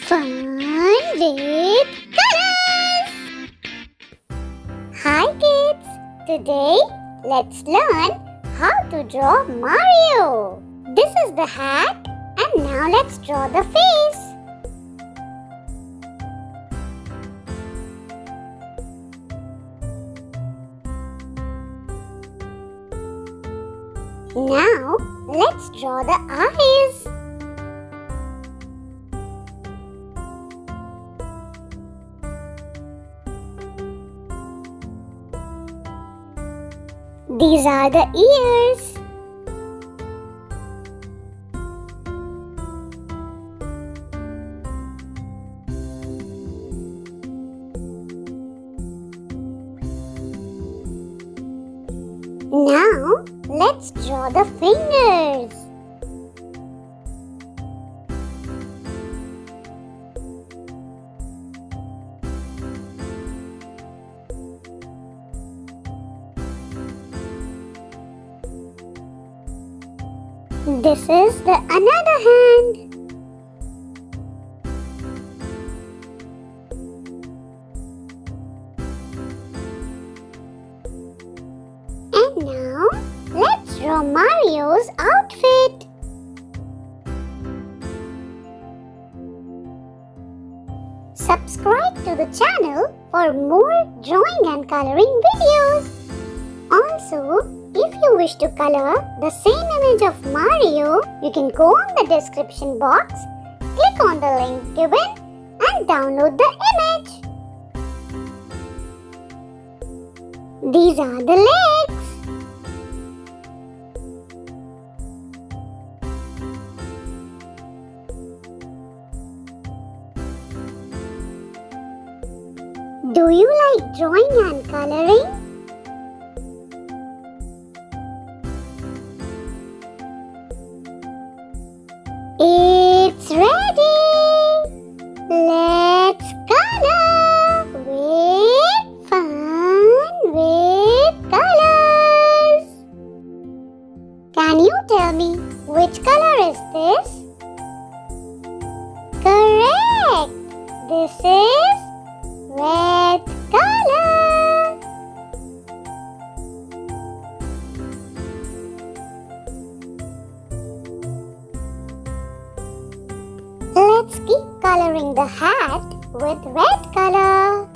Fun with colors! Hi kids! Today let's learn how to draw Mario. This is the hat and now let's draw the face. Now let's draw the eyes. These are the ears. Now let's draw the fingers. This is the another hand. And now let's draw Mario's outfit. Subscribe to the channel for more drawing and coloring videos. Also, if you wish to color the same image of Mario, you can go on the description box, click on the link given and download the image. These are the legs. Do you like drawing and coloring? It's ready! Let's color with fun with colors! Can you tell me which color is this? Correct! This is red color! Let's keep coloring the hat with red color.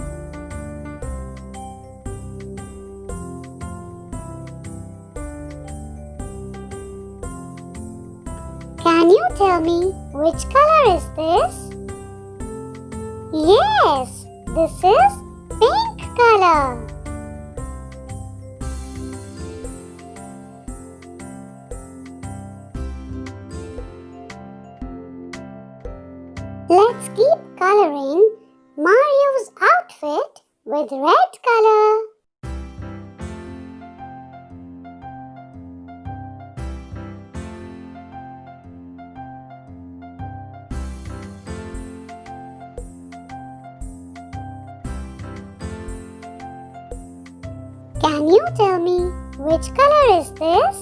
Can you tell me which color is this? Yes, this is pink color. Let's keep coloring Mario's outfit with red color. Can you tell me which color is this?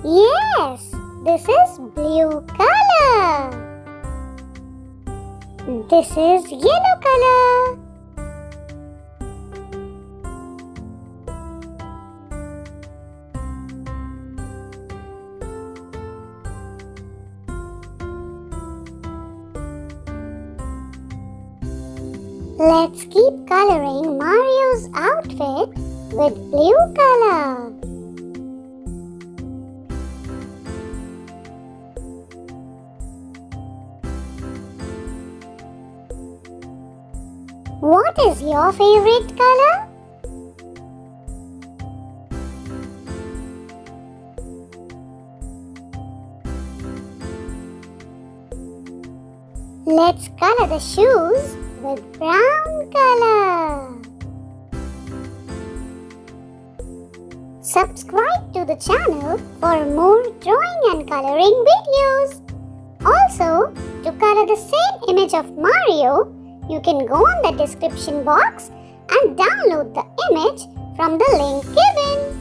Yes, this is blue color. This is yellow color. Let's keep coloring Mario's outfit with blue color. What is your favorite color? Let's color the shoes with brown color. Subscribe to the channel for more drawing and coloring videos. Also, to color the same image of Mario, you can go on the description box and download the image from the link given.